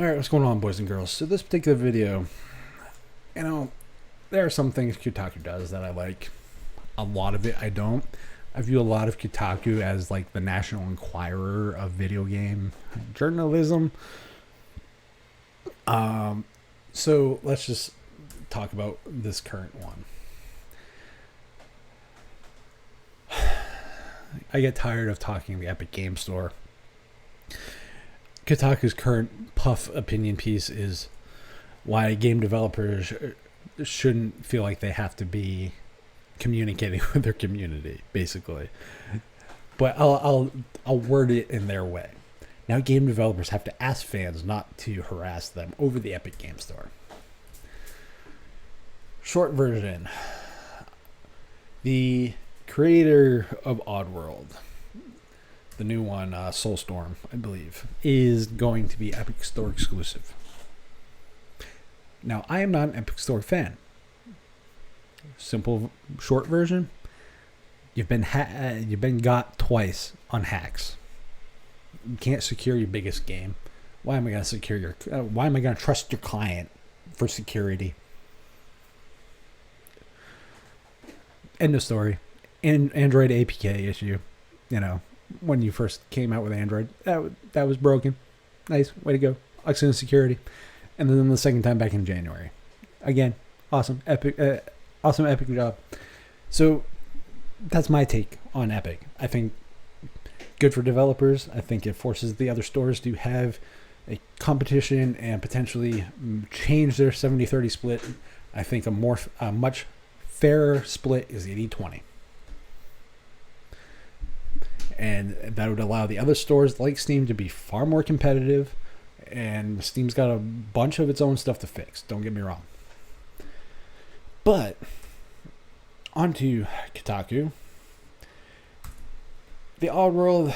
Alright, what's going on, boys and girls? So this particular video, you know, there are some things Kotaku does that I like. A lot of it I don't. I view a lot of Kotaku as like the National Enquirer of video game journalism. So let's just talk about this current one. I get tired of talking the Epic Game Store. Kotaku's current puff opinion piece is why game developers shouldn't feel like they have to be communicating with their community, basically. But I'll word it in their way. Now game developers have to ask fans not to harass them over the Epic Game Store. Short version. The creator of Oddworld, the new one, Soulstorm, I believe, is going to be Epic Store exclusive. Now, I am not an Epic Store fan. Simple, short version: you've been got twice on hacks. You can't secure your biggest game. Why am I going to secure your? Why am I going to trust your client for security? End of story. Android APK issue. You know, when you first came out with Android, that was broken. Nice, way to go. Excellent security. And then the second time back in January. Again, awesome, epic job. So that's my take on Epic. I think good for developers. I think it forces the other stores to have a competition and potentially change their 70-30 split. I think a much fairer split is 80-20. And that would allow the other stores like Steam to be far more competitive. And Steam's got a bunch of its own stuff to fix. Don't get me wrong. But onto Kotaku. The Oddworld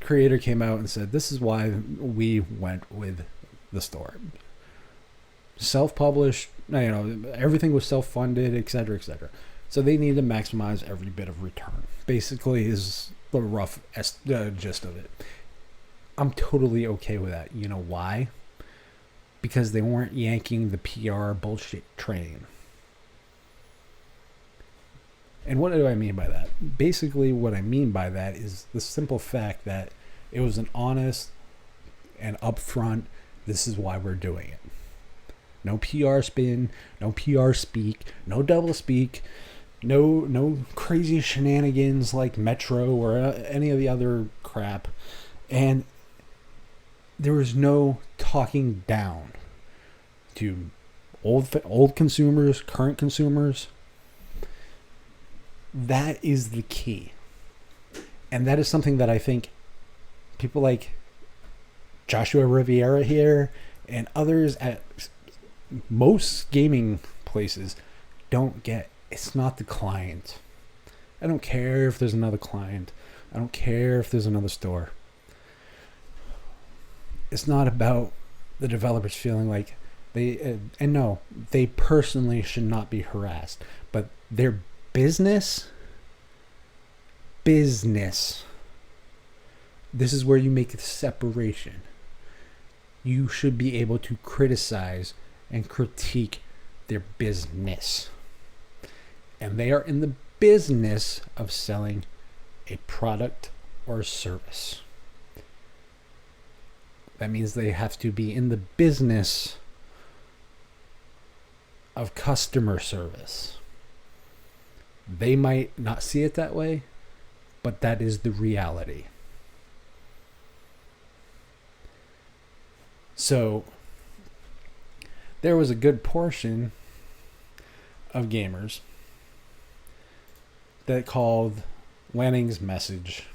creator came out and said, this is why we went with the store. Self-published, everything was self-funded, etc., etc. So they need to maximize every bit of return. Basically is the rough gist of it. I'm totally okay with that. You know why? Because they weren't yanking the PR bullshit train. And what do I mean by that? Basically, what I mean by that is the simple fact that it was an honest and upfront, this is why we're doing it. No PR spin, no PR speak, no double speak, no crazy shenanigans like Metro or any of the other crap. And there was no talking down to old consumers, current consumers. That is the key. And that is something that I think people like Joshua Riviera here and others at most gaming places don't get. It's not the client. I don't care if there's another client. I don't care if there's another store. It's not about the developers feeling like and no, they personally should not be harassed, but their business, this is where you make the separation. You should be able to criticize and critique their business. And they are in the business of selling a product or a service. That means they have to be in the business of customer service. They might not see it that way, but that is the reality. So, there was a good portion of gamers that called Lanning's message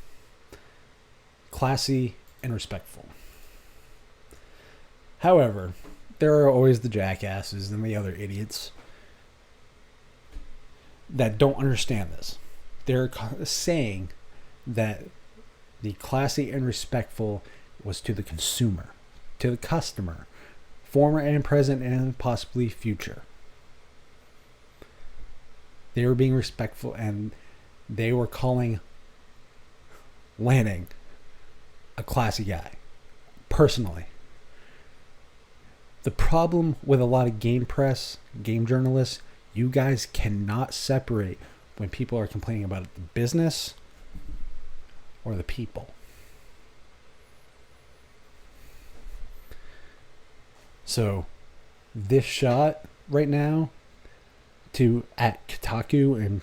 classy and respectful. However, there are always the jackasses and the other idiots that don't understand this. They're saying that the classy and respectful was to the consumer, to the customer, former and present and possibly future. They were being respectful and they were calling Lanning a classy guy, personally. The problem with a lot of game press, game journalists, you guys cannot separate when people are complaining about the business or the people. So this shot right now to at Kotaku and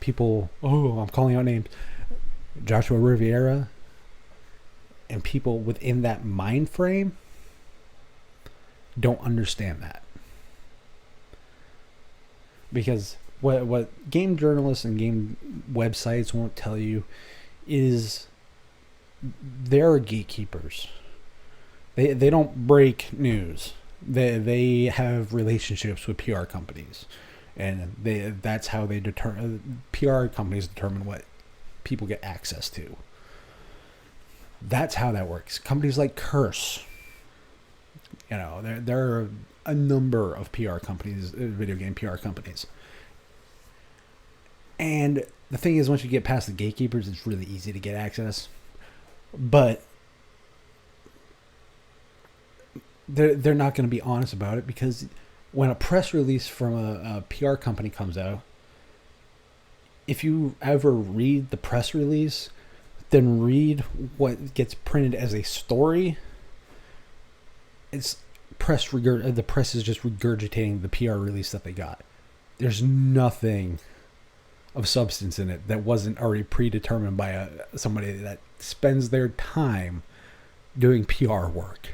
people, I'm calling out names, Joshua Riviera, and people within that mind frame don't understand that. Because what game journalists and game websites won't tell you is they're gatekeepers. They don't break news. They have relationships with PR companies, and that's how they determine. PR companies determine what people get access to. That's how that works. Companies like Curse, there are a number of PR companies, video game PR companies. And the thing is, once you get past the gatekeepers, it's really easy to get access. But they're not going to be honest about it, because when a press release from a PR company comes out, if you ever read the press release, then read what gets printed as a story. It's the press is just regurgitating the PR release that they got. There's nothing of substance in it that wasn't already predetermined by somebody that spends their time doing PR work.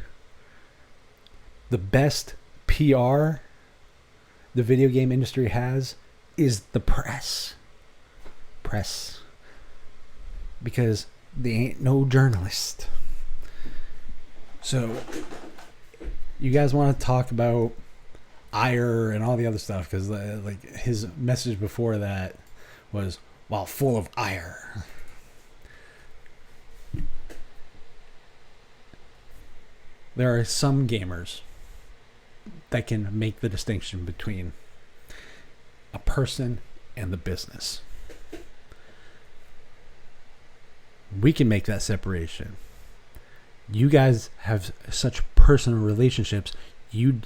The best PR the video game industry has is the press. Because they ain't no journalist. So you guys want to talk about ire and all the other stuff, because like his message before that was, "While full of ire." There are some gamers that can make the distinction between a person and the business. We can make that separation. You guys have such personal relationships, you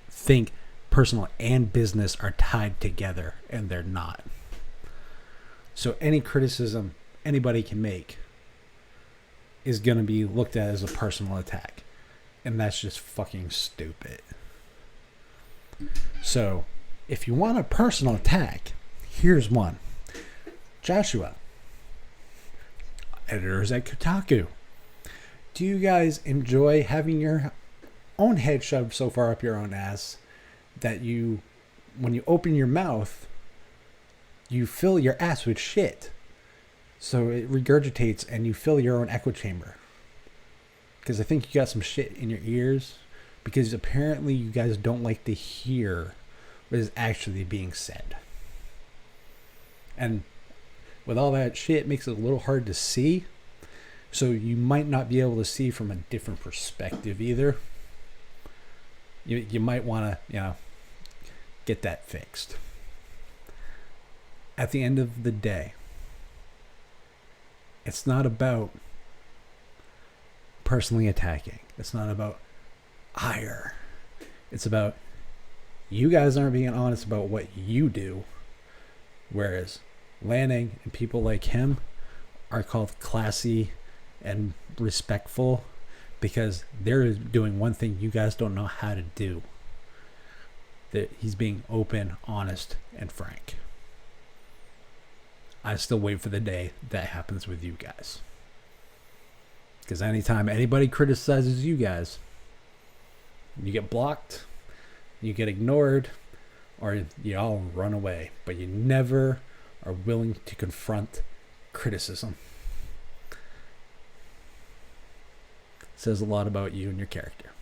think personal and business are tied together, and they're not. So any criticism anybody can make is going to be looked at as a personal attack. And that's just fucking stupid. So if you want a personal attack, here's one. Joshua, editors at Kotaku, do you guys enjoy having your own head shoved so far up your own ass that when you open your mouth, you fill your ass with shit, so it regurgitates and you fill your own echo chamber? Because I think you got some shit in your ears, because apparently you guys don't like to hear what is actually being said. And with all that shit, it makes it a little hard to see. So you might not be able to see from a different perspective either. You might want to, get that fixed. At the end of the day, it's not about personally attacking. It's not about ire. It's about you guys aren't being honest about what you do, whereas Lanning and people like him are called classy and respectful because they're doing one thing you guys don't know how to do. That he's being open, honest, and frank. I still wait for the day that happens with you guys. Because anytime anybody criticizes you guys, you get blocked, you get ignored, or you all run away. But you never are willing to confront criticism. It says a lot about you and your character.